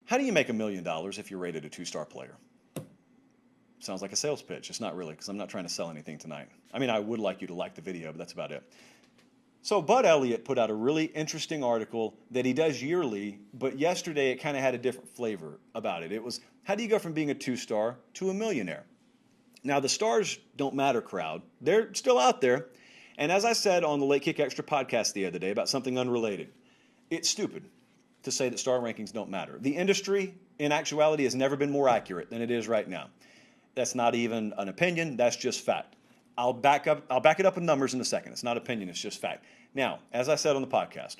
How do you make $1 million if you're rated a 2-star player? Sounds like a sales pitch. It's not really, because I'm not trying to sell anything tonight. I mean, I would like you to like the video, but that's about it. So Bud Elliott put out a really interesting article that he does yearly, but yesterday it kind of had a different flavor about it. It was, how do you go from being a 2-star to a millionaire? Now, the stars don't matter crowd. They're still out there. And as I said on the Late Kick Extra podcast the other day about something unrelated, it's stupid to say that star rankings don't matter. The industry, in actuality, has never been more accurate than it is right now. That's not even an opinion. That's just fact. I'll back it up with numbers in a second. It's not opinion. It's just fact. Now, as I said on the podcast,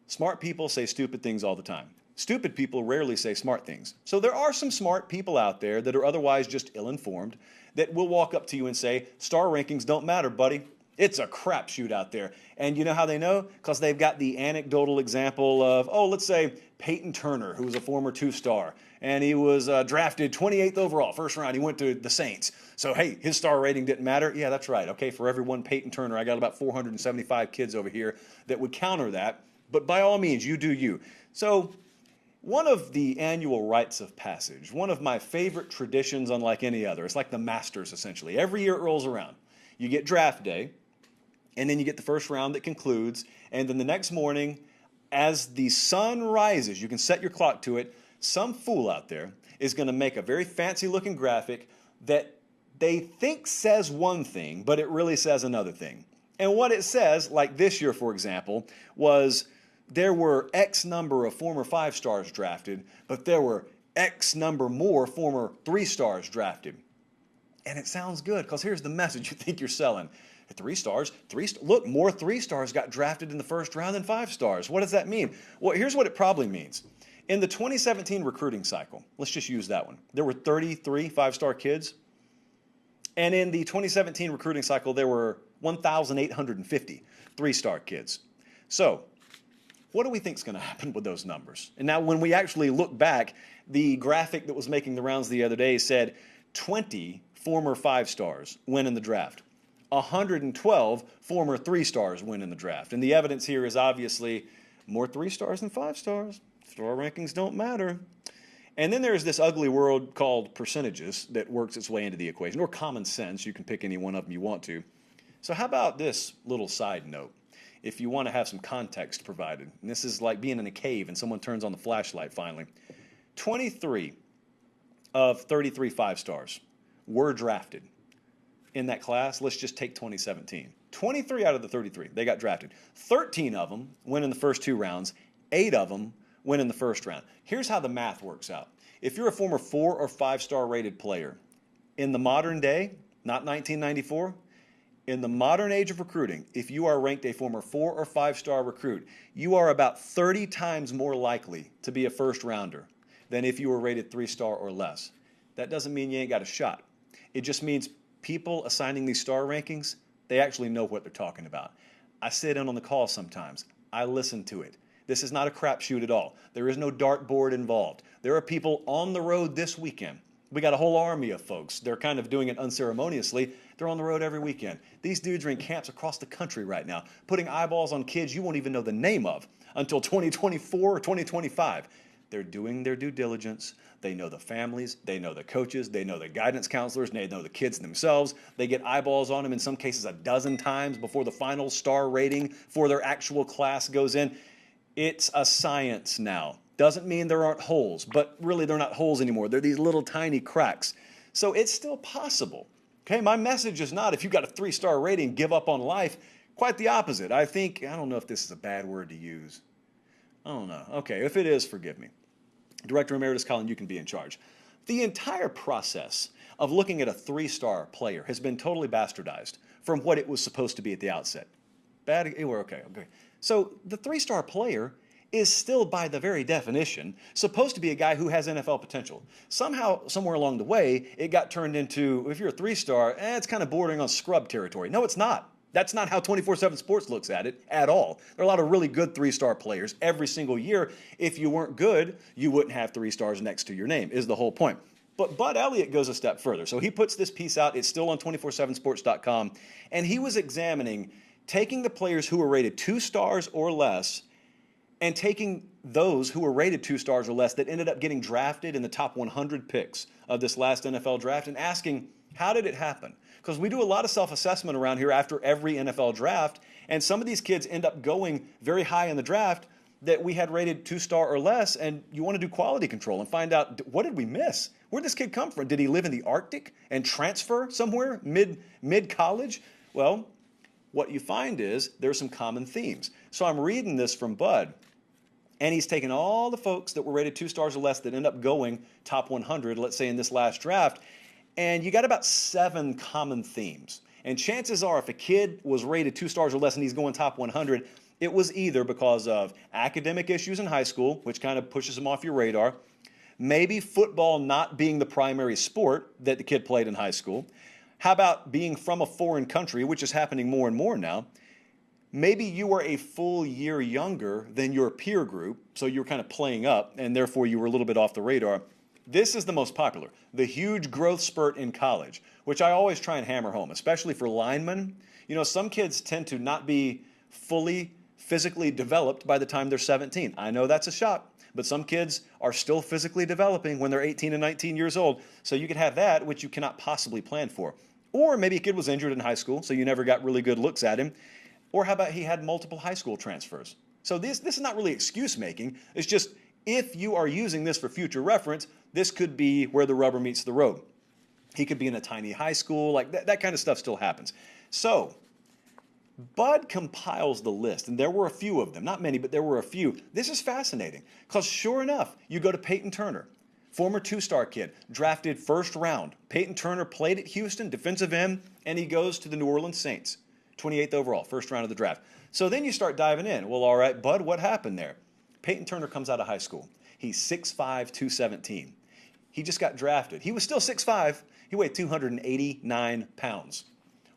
smart people say stupid things all the time. Stupid people rarely say smart things. So there are some smart people out there that are otherwise just ill-informed that will walk up to you and say, star rankings don't matter, buddy. It's a crapshoot out there. And you know how they know? Because they've got the anecdotal example of, let's say Peyton Turner, who was a former 2-star, and he was drafted 28th overall, first round. He went to the Saints. So, hey, his star rating didn't matter. Yeah, that's right. Okay, for every one Peyton Turner, I got about 475 kids over here that would counter that. But by all means, you do you. So one of the annual rites of passage, one of my favorite traditions unlike any other, it's like the Masters essentially. Every year it rolls around. You get draft day, and then you get the first round that concludes, and then the next morning, as the sun rises, you can set your clock to it, some fool out there is going to make a very fancy-looking graphic that they think says one thing, but it really says another thing. And what it says, like this year, for example, was there were X number of former 5-stars drafted, but there were X number more former 3-stars drafted. And it sounds good, because here's the message you think you're selling. 3 stars, look, more 3-stars got drafted in the first round than 5-stars. What does that mean? Well, here's what it probably means. In the 2017 recruiting cycle, let's just use that one. There were 33 5-star kids. And in the 2017 recruiting cycle, there were 1,850 3-star kids. So what do we think is going to happen with those numbers? And now when we actually look back, the graphic that was making the rounds the other day said 20 former 5-stars win in the draft. 112 former 3-stars win in the draft. And the evidence here is obviously more 3-stars than 5-stars. Star rankings don't matter. And then there's this ugly word called percentages that works its way into the equation, or common sense. You can pick any one of them you want to. So how about this little side note? If you want to have some context provided, and this is like being in a cave and someone turns on the flashlight finally. 23 of 33 5-stars were drafted in that class. Let's just take 2017. 23 out of the 33, they got drafted. 13 of them went in the first 2 rounds. 8 of them went in the first round. Here's how the math works out. If you're a former 4 or 5-star rated player, in the modern day, not 1994, in the modern age of recruiting, if you are ranked a former 4 or 5-star recruit, you are about 30 times more likely to be a first rounder than if you were rated 3-star or less. That doesn't mean you ain't got a shot. It just means people assigning these star rankings, they actually know what they're talking about. I sit in on the call sometimes. I listen to it. This is not a crapshoot at all. There is no dartboard involved. There are people on the road this weekend. We got a whole army of folks. They're kind of doing it unceremoniously. They're on the road every weekend. These dudes are in camps across the country right now, putting eyeballs on kids you won't even know the name of until 2024 or 2025. They're doing their due diligence. They know the families. They know the coaches. They know the guidance counselors. They know the kids themselves. They get eyeballs on them in some cases a dozen times before the final star rating for their actual class goes in. It's a science now. Doesn't mean there aren't holes, but really they're not holes anymore. They're these little tiny cracks. So it's still possible. Okay, my message is not if you got a 3-star rating, give up on life. Quite the opposite. I don't know if this is a bad word to use. I don't know. Okay, if it is, forgive me. Director Emeritus Colin, you can be in charge. The entire process of looking at a 3-star player has been totally bastardized from what it was supposed to be at the outset. Okay. So the 3-star player is still, by the very definition, supposed to be a guy who has NFL potential. Somehow, somewhere along the way, it got turned into, if you're a 3-star, it's kind of bordering on scrub territory. No, it's not. That's not how 24/7 Sports looks at it at all. There are a lot of really good 3-star players every single year. If you weren't good, you wouldn't have 3 stars next to your name, is the whole point. But Bud Elliott goes a step further. So he puts this piece out. It's still on 247sports.com. And he was examining taking the players who were rated 2 stars or less and taking those who were rated 2 stars or less that ended up getting drafted in the top 100 picks of this last NFL draft and asking, how did it happen? Because we do a lot of self-assessment around here after every NFL draft, and some of these kids end up going very high in the draft that we had rated 2-star or less, and you want to do quality control and find out, what did we miss? Where did this kid come from? Did he live in the Arctic and transfer somewhere mid-college? Well, what you find is there's some common themes. So I'm reading this from Bud, and he's taken all the folks that were rated 2 stars or less that end up going top 100, let's say in this last draft, and you got about 7 common themes. And chances are if a kid was rated 2 stars or less and he's going top 100, it was either because of academic issues in high school, which kind of pushes him off your radar, maybe football not being the primary sport that the kid played in high school. How about being from a foreign country, which is happening more and more now? Maybe you were a full year younger than your peer group, so you're kind of playing up, and therefore you were a little bit off the radar. This is the most popular, the huge growth spurt in college, which I always try and hammer home, especially for linemen. You know, some kids tend to not be fully physically developed by the time they're 17. I know that's a shock, but some kids are still physically developing when they're 18 and 19 years old. So you could have that, which you cannot possibly plan for. Or maybe a kid was injured in high school, so you never got really good looks at him. Or how about he had multiple high school transfers? So this is not really excuse making. It's just, if you are using this for future reference, this could be where the rubber meets the road. He could be in a tiny high school, like that kind of stuff still happens. So Bud compiles the list, and there were a few of them, not many, but there were a few. This is fascinating, because sure enough, you go to Pate Turner, former 2-star kid, drafted first round. Pate Turner played at Houston, defensive end, and he goes to the New Orleans Saints, 28th overall, first round of the draft. So then you start diving in. Well, all right, Bud, what happened there? Pate Turner comes out of high school. He's 6'5", 217. He just got drafted. He was still 6'5". He weighed 289 pounds.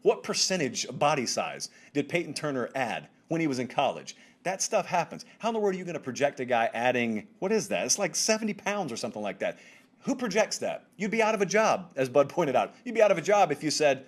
What percentage of body size did Pate Turner add when he was in college? That stuff happens. How in the world are you going to project a guy adding, what is that? It's like 70 pounds or something like that. Who projects that? You'd be out of a job, as Bud pointed out. You'd be out of a job if you said,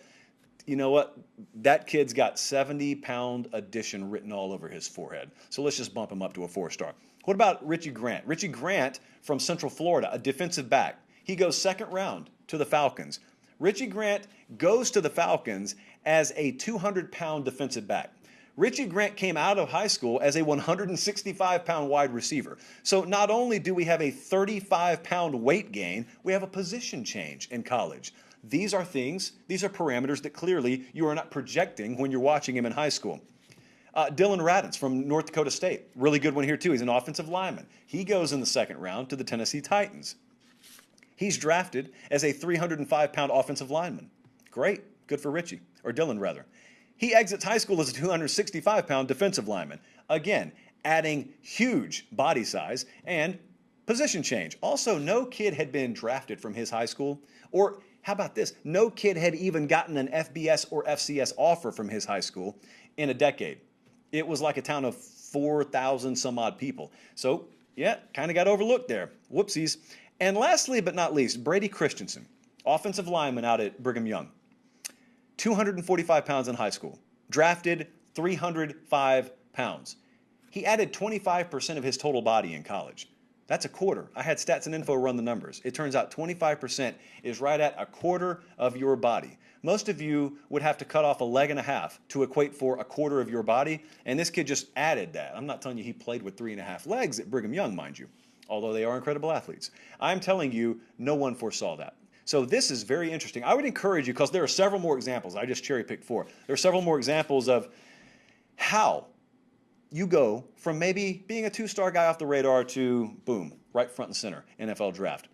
you know what, that kid's got 70-pound addition written all over his forehead. So let's just bump him up to a 4-star. What about Richie Grant? Richie Grant from Central Florida, a defensive back. He goes second round to the Falcons. Richie Grant goes to the Falcons as a 200-pound defensive back. Richie Grant came out of high school as a 165-pound wide receiver. So not only do we have a 35-pound weight gain, we have a position change in college. These are things, these are parameters that clearly you are not projecting when you're watching him in high school. Dylan Radins from North Dakota State, really good one here too. He's an offensive lineman. He goes in the second round to the Tennessee Titans. He's drafted as a 305-pound offensive lineman. Great, good for Richie, or Dylan rather. He exits high school as a 265-pound defensive lineman. Again, adding huge body size and position change. Also, no kid had been drafted from his high school, or how about this? No kid had even gotten an FBS or FCS offer from his high school in a decade. It was like a town of 4,000 some odd people. So, yeah, kind of got overlooked there. Whoopsies. And lastly but not least, Brady Christensen, offensive lineman out at Brigham Young. 245 pounds in high school. Drafted 305 pounds. He added 25% of his total body in college. That's a quarter. I had Stats and Info run the numbers. It turns out 25% is right at a quarter of your body. Most of you would have to cut off a leg and a half to equate for a quarter of your body, and this kid just added that. I'm not telling you he played with 3.5 legs at Brigham Young, mind you, although they are incredible athletes. I'm telling you, no one foresaw that. So this is very interesting. I would encourage you, because there are several more examples. I just cherry-picked 4. There are several more examples of how you go from maybe being a 2-star guy off the radar to, boom, right front and center, NFL draft.